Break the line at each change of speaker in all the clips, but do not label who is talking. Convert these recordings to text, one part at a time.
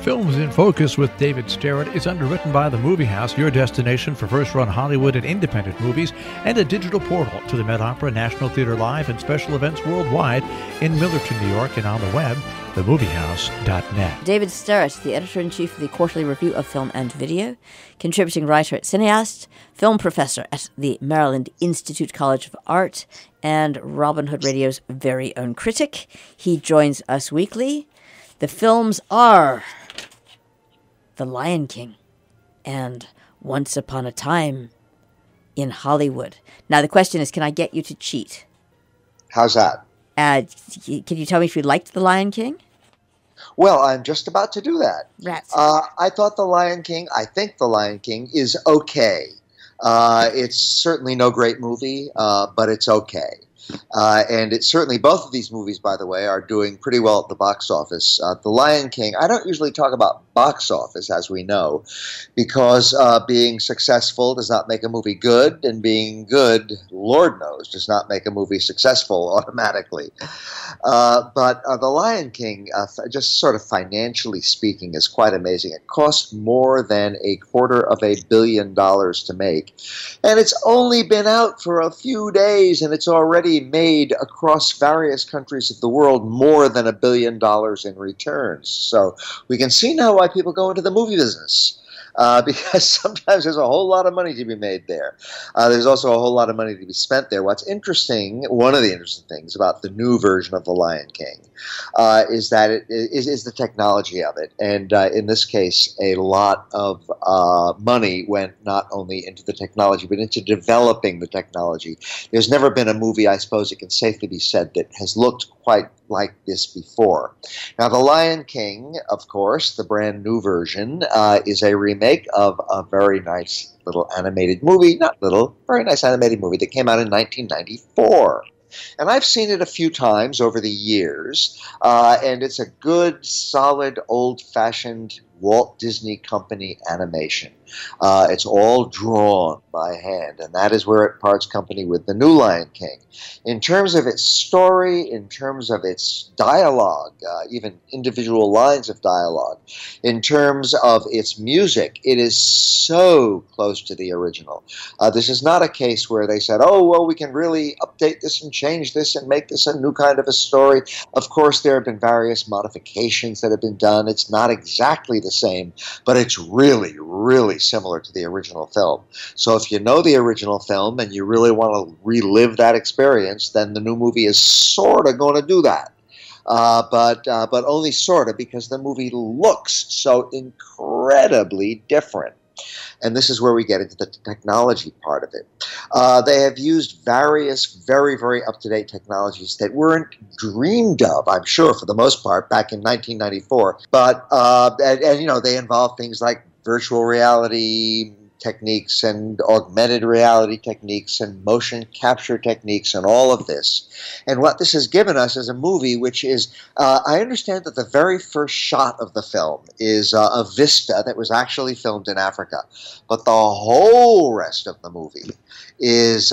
Films in Focus with David Sterritt is underwritten by The Movie House, your destination for first-run Hollywood and independent movies, and a digital portal to the Met Opera, National Theatre Live, and special events worldwide in Millerton, New York, and on the web, themoviehouse.net.
David Sterritt, the editor-in-chief of the Quarterly Review of Film and Video, contributing writer at Cineast, film professor at the Maryland Institute College of Art, and Robin Hood Radio's very own critic. He joins us weekly. The films are The Lion King and Once Upon a Time in Hollywood. Now, the question is, can I get you to cheat?
How's that?
Can you tell me if you liked The Lion King?
Well, I'm just about to do that.
Rats.
I thought I think The Lion King is okay. It's certainly no great movie, but it's okay. And it's certainly, both of these movies, by the way, are doing pretty well at the box office. The Lion King, I don't usually talk about box office, as we know, because being successful does not make a movie good, and being good, Lord knows, does not make a movie successful automatically. But The Lion King, just sort of financially speaking, is quite amazing. It cost more than $250 million to make, and it's only been out for a few days, and it's already made across various countries of the world more than $1 billion in returns. So we can see now why people go into the movie business. Because sometimes there's a whole lot of money to be made there. There's also a whole lot of money to be spent there. What's interesting, one of the interesting things about the new version of The Lion King is that it is the technology of it. And in this case, a lot of money went not only into the technology, but into developing the technology. There's never been a movie, I suppose it can safely be said, that has looked quite like this before. Now, The Lion King, of course, the brand new version, is a remake of a very nice little animated movie, not little, very nice animated movie that came out in 1994. And I've seen it a few times over the years, and it's a good, solid, old-fashioned Walt Disney Company animation. It's all drawn by hand, and that is where it parts company with the new Lion King. In terms of its story, in terms of its dialogue, even individual lines of dialogue, in terms of its music, it is so close to the original. This is not a case where they said, oh, well, we can really update this and change this and make this a new kind of a story. Of course, there have been various modifications that have been done. It's not exactly the same, but it's really, really similar to the original film. So if you know the original film and you really want to relive that experience, then the new movie is sort of going to do that. But only sort of, because the movie looks so incredibly different. And this is where we get into the technology part of it. They have used various very, very up-to-date technologies that weren't dreamed of, I'm sure, for the most part, back in 1994. But, you know, they involve things like virtual reality techniques and augmented reality techniques and motion capture techniques and all of this. And what this has given us is a movie which is, I understand that the very first shot of the film is a vista that was actually filmed in Africa. But the whole rest of the movie is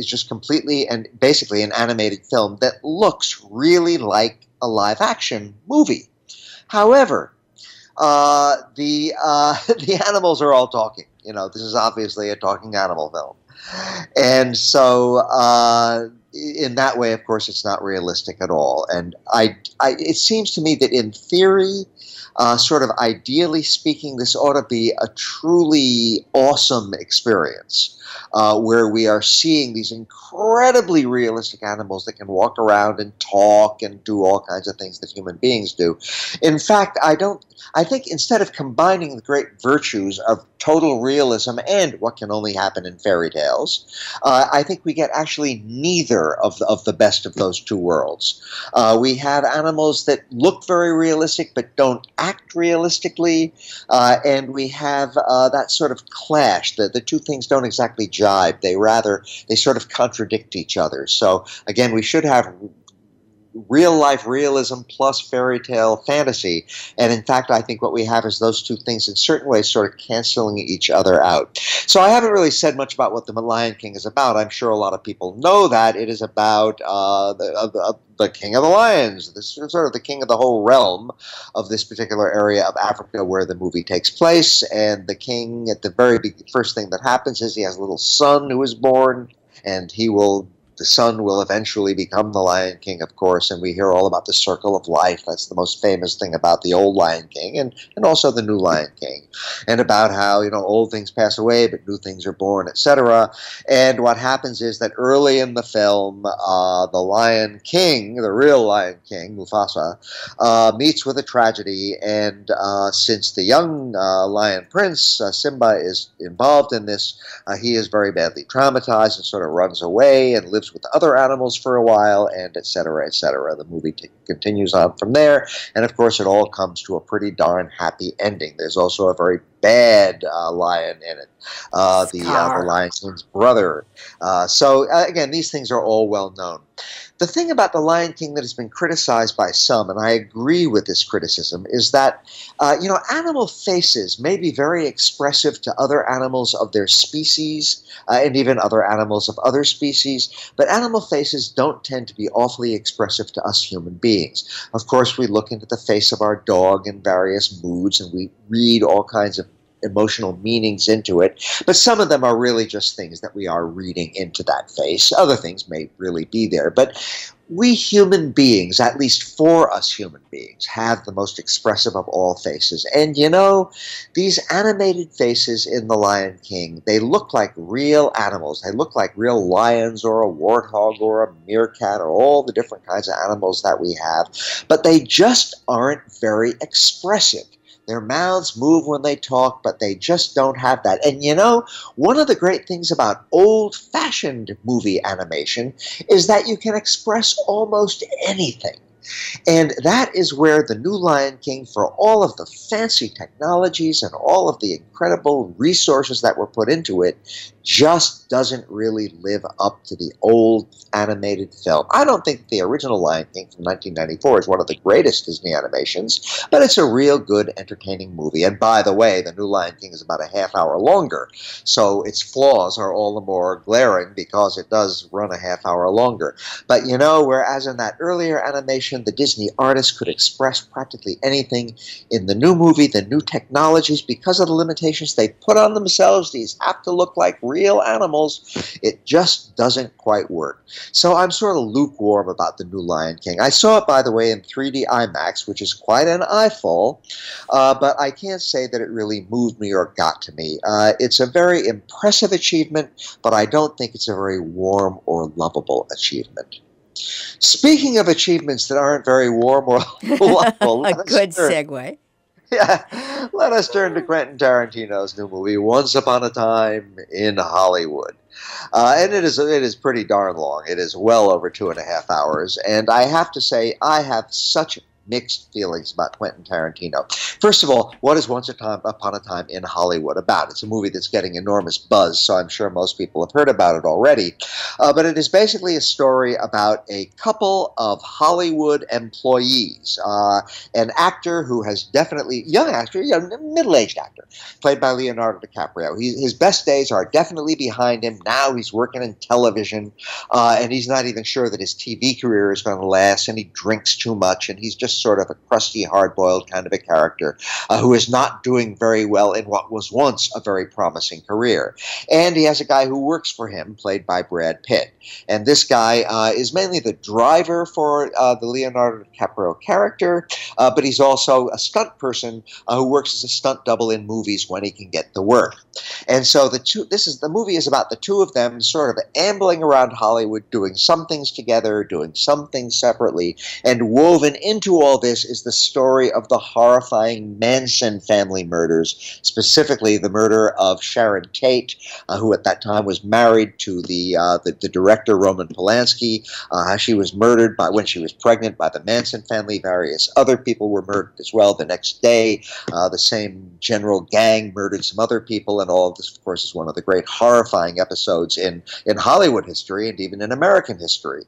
just completely and basically an animated film that looks really like a live action movie. However, the animals are all talking. You know, this is obviously a talking animal film. And so in that way, of course, it's not realistic at all. And it seems to me that in theory, sort of ideally speaking, this ought to be a truly awesome experience. Where we are seeing these incredibly realistic animals that can walk around and talk and do all kinds of things that human beings do. In fact, I think instead of combining the great virtues of total realism and what can only happen in fairy tales, I think we get actually neither of the best of those two worlds. We have animals that look very realistic but don't act realistically, and we have that sort of clash. The two things don't exactly jibe. They sort of contradict each other. So again, we should have real-life realism plus fairy tale fantasy. And in fact, I think what we have is those two things in certain ways sort of canceling each other out. So I haven't really said much about what The Lion King is about. I'm sure a lot of people know that. It is about the king of the lions. This is sort of the king of the whole realm of this particular area of Africa where the movie takes place. And the king, at the very first thing that happens is he has a little son who is born, and the son will eventually become the Lion King, of course, and we hear all about the circle of life. That's the most famous thing about the old Lion King and also the new Lion King, and about how, old things pass away, but new things are born, etc. And what happens is that early in the film, the Lion King, the real Lion King, Mufasa, meets with a tragedy, and since the young Lion Prince, Simba, is involved in this, he is very badly traumatized and sort of runs away and lives with other animals for a while, and et cetera, et cetera. The movie continues on from there, and of course it all comes to a pretty darn happy ending. There's also a very bad lion in it, the Lion King's brother. So again, these things are all well known. The thing about The Lion King that has been criticized by some, and I agree with this criticism, is that, animal faces may be very expressive to other animals of their species, and even other animals of other species, but animal faces don't tend to be awfully expressive to us human beings. Of course, we look into the face of our dog in various moods, and we read all kinds of emotional meanings into it, but some of them are really just things that we are reading into that face. Other things may really be there, but we human beings, at least for us human beings, have the most expressive of all faces. And these animated faces in The Lion King, they look like real animals. They look like real lions or a warthog or a meerkat or all the different kinds of animals that we have, but they just aren't very expressive. Their mouths move when they talk, but they just don't have that. And one of the great things about old-fashioned movie animation is that you can express almost anything. And that is where the new Lion King, for all of the fancy technologies and all of the incredible resources that were put into it, just doesn't really live up to the old animated film. I don't think the original Lion King from 1994 is one of the greatest Disney animations, but it's a real good, entertaining movie. And by the way, the new Lion King is about a half hour longer, so its flaws are all the more glaring because it does run a half hour longer. But whereas in that earlier animation, the Disney artists could express practically anything, in the new movie, the new technologies, because of the limitations they put on themselves, these have to look like real animals. It just doesn't quite work. So I'm sort of lukewarm about the new Lion King. I saw it, by the way, in 3D IMAX, which is quite an eyeful, but I can't say that it really moved me or got to me. It's a very impressive achievement, but I don't think it's a very warm or lovable achievement. Speaking of achievements that aren't very warm or lovable,
a good segue.
Yeah, let us turn to Quentin Tarantino's new movie, Once Upon a Time in Hollywood. And it is pretty darn long. It is well over 2.5 hours. And I have to say, I have such mixed feelings about Quentin Tarantino. First of all, what is Once Upon a Time in Hollywood about? It's a movie that's getting enormous buzz, so I'm sure most people have heard about it already. But it is basically a story about a couple of Hollywood employees. An actor who has definitely, young actor, middle-aged actor, played by Leonardo DiCaprio. His best days are definitely behind him. Now he's working in television, and he's not even sure that his TV career is going to last, and he drinks too much, and he's just sort of a crusty, hard-boiled kind of a character who is not doing very well in what was once a very promising career. And he has a guy who works for him, played by Brad Pitt. And this guy is mainly the driver for the Leonardo DiCaprio character, but he's also a stunt person who works as a stunt double in movies when he can get the work. And so the movie is about the two of them sort of ambling around Hollywood, doing some things together, doing some things separately, and woven into all this is the story of the horrifying Manson family murders, specifically the murder of Sharon Tate, who at that time was married to the director Roman Polanski. She was murdered when she was pregnant by the Manson family. Various other people were murdered as well. The next day, the same general gang murdered some other people, and all of this, of course, is one of the great horrifying episodes in Hollywood history and even in American history.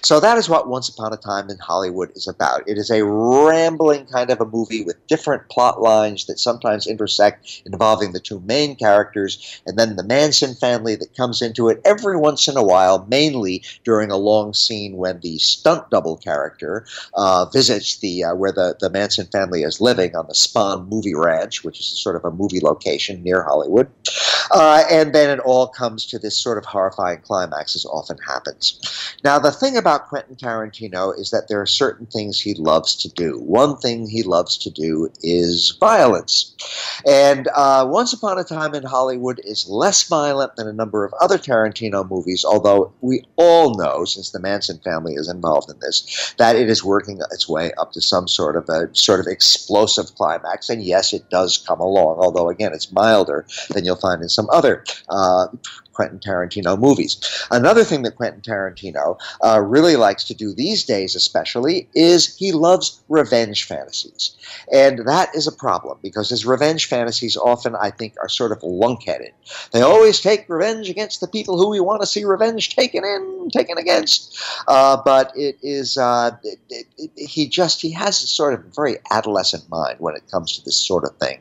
So that is what Once Upon a Time in Hollywood is about. It is a rambling kind of a movie with different plot lines that sometimes intersect, involving the two main characters, and then the Manson family that comes into it every once in a while, mainly during a long scene when the stunt double character visits where the Manson family is living on the Spahn Movie Ranch, which is sort of a movie location near Hollywood. And then it all comes to this sort of horrifying climax, as often happens. Now, the thing about Quentin Tarantino is that there are certain things he loves to do. One thing he loves to do is violence. And Once Upon a Time in Hollywood is less violent than a number of other Tarantino movies, although we all know, since the Manson family is involved in this, that it is working its way up to some sort of explosive climax. And yes, it does come along, although, again, it's milder than you'll find in some other Quentin Tarantino movies. Another thing that Quentin Tarantino really likes to do these days especially is he loves revenge fantasies. And that is a problem, because his revenge fantasies often, I think, are sort of lunkheaded. They always take revenge against the people who we want to see revenge taken against. But it is, he has a sort of very adolescent mind when it comes to this sort of thing.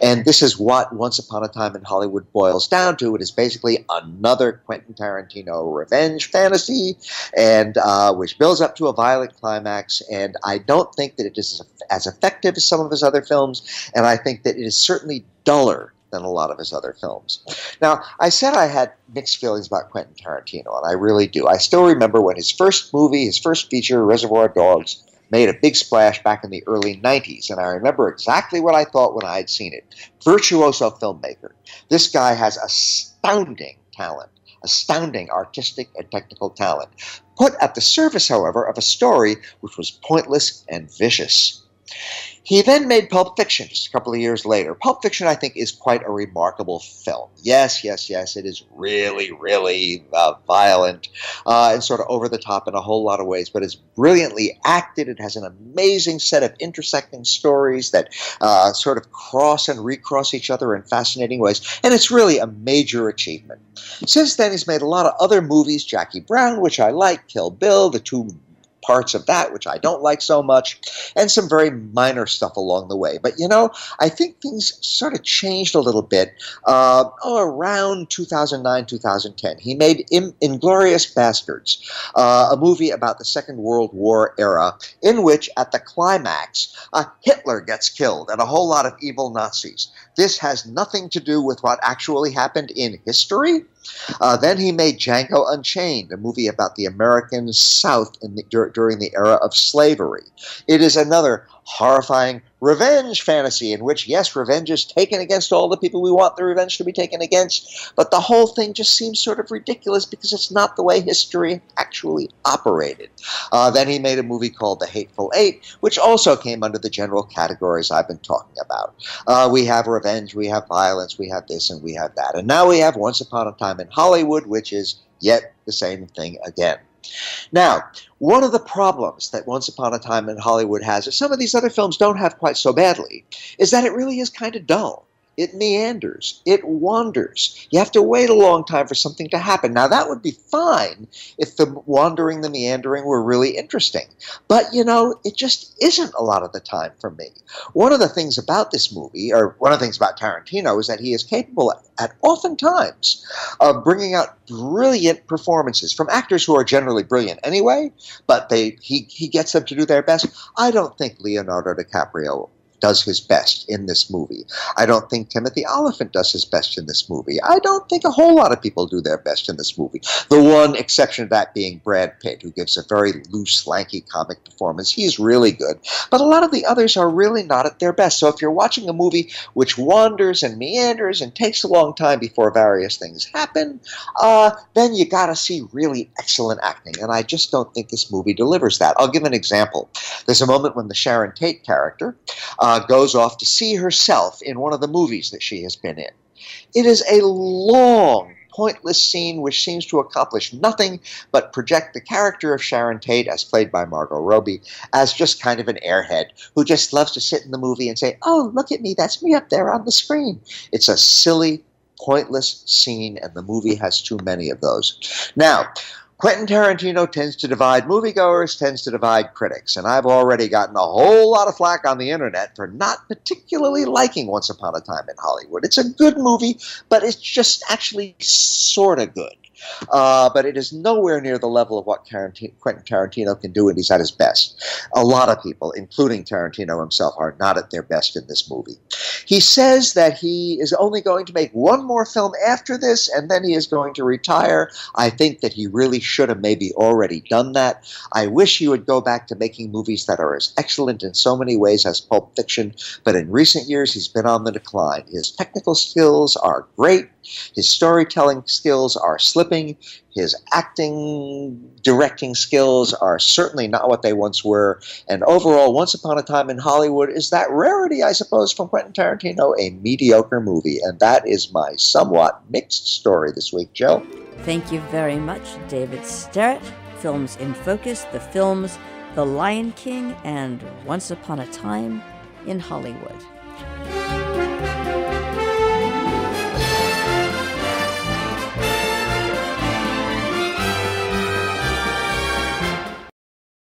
And this is what Once Upon a Time in Hollywood boils down to. It is basically another Quentin Tarantino revenge fantasy, and which builds up to a violent climax. And I don't think that it is as effective as some of his other films, and I think that it is certainly duller than a lot of his other films. Now, I said I had mixed feelings about Quentin Tarantino, and I really do. I still remember when his first movie, his first feature, Reservoir Dogs, made a big splash back in the early 90s, and I remember exactly what I thought when I had seen it. Virtuoso filmmaker. This guy has astounding talent, astounding artistic and technical talent, put at the surface, however, of a story which was pointless and vicious. He then made Pulp Fiction just a couple of years later. Pulp Fiction, I think, is quite a remarkable film. Yes, it is really, really violent and sort of over the top in a whole lot of ways, but it's brilliantly acted. It has an amazing set of intersecting stories that sort of cross and recross each other in fascinating ways, and it's really a major achievement. Since then, he's made a lot of other movies, Jackie Brown, which I like, Kill Bill, the two parts of that, which I don't like so much, and some very minor stuff along the way. But, I think things sort of changed a little bit around 2009, 2010. He made Inglourious Basterds, a movie about the Second World War era, in which, at the climax, Hitler gets killed and a whole lot of evil Nazis. This has nothing to do with what actually happened in history. Then he made Django Unchained, a movie about the American South during the era of slavery. It is another horrifying revenge fantasy in which, yes, revenge is taken against all the people we want the revenge to be taken against, but the whole thing just seems sort of ridiculous because it's not the way history actually operated. Then he made a movie called The Hateful Eight, which also came under the general categories I've been talking about. We have revenge, we have violence, we have this, and we have that. And now we have Once Upon a Time in Hollywood, which is yet the same thing again. Now, one of the problems that Once Upon a Time in Hollywood has, that some of these other films don't have quite so badly, is that it really is kind of dull. It meanders. It wanders. You have to wait a long time for something to happen. Now, that would be fine if the wandering, the meandering were really interesting. But, it just isn't a lot of the time for me. One of the things about this movie, or one of the things about Tarantino, is that he is capable at oftentimes of bringing out brilliant performances from actors who are generally brilliant anyway, but he gets them to do their best. I don't think Leonardo DiCaprio does his best in this movie. I don't think Timothy Olyphant does his best in this movie. I don't think a whole lot of people do their best in this movie. The one exception to that being Brad Pitt, who gives a very loose, lanky comic performance. He's really good. But a lot of the others are really not at their best. So if you're watching a movie which wanders and meanders and takes a long time before various things happen, then you got to see really excellent acting. And I just don't think this movie delivers that. I'll give an example. There's a moment when the Sharon Tate character goes off to see herself in one of the movies that she has been in. It is a long, pointless scene which seems to accomplish nothing but project the character of Sharon Tate, as played by Margot Robbie, as just kind of an airhead who just loves to sit in the movie and say, "Oh, look at me, that's me up there on the screen." It's a silly, pointless scene, and the movie has too many of those. Now, Quentin Tarantino tends to divide moviegoers, tends to divide critics, and I've already gotten a whole lot of flack on the internet for not particularly liking Once Upon a Time in Hollywood. It's a good movie, but it's just actually sort of good. But it is nowhere near the level of what Quentin Tarantino can do, and he's at his best. A lot of people, including Tarantino himself, are not at their best in this movie. He says that he is only going to make one more film after this, and then he is going to retire. I think that he really should have maybe already done that. I wish he would go back to making movies that are as excellent in so many ways as Pulp Fiction, but in recent years he's been on the decline. His technical skills are great. His storytelling skills are slipping. His acting, directing skills are certainly not what they once were. And overall, Once Upon a Time in Hollywood is that rarity, I suppose, from Quentin Tarantino, a mediocre movie. And that is my somewhat mixed story this week, Jill.
Thank you very much, David Sterritt. Films in Focus, the films The Lion King and Once Upon a Time in Hollywood.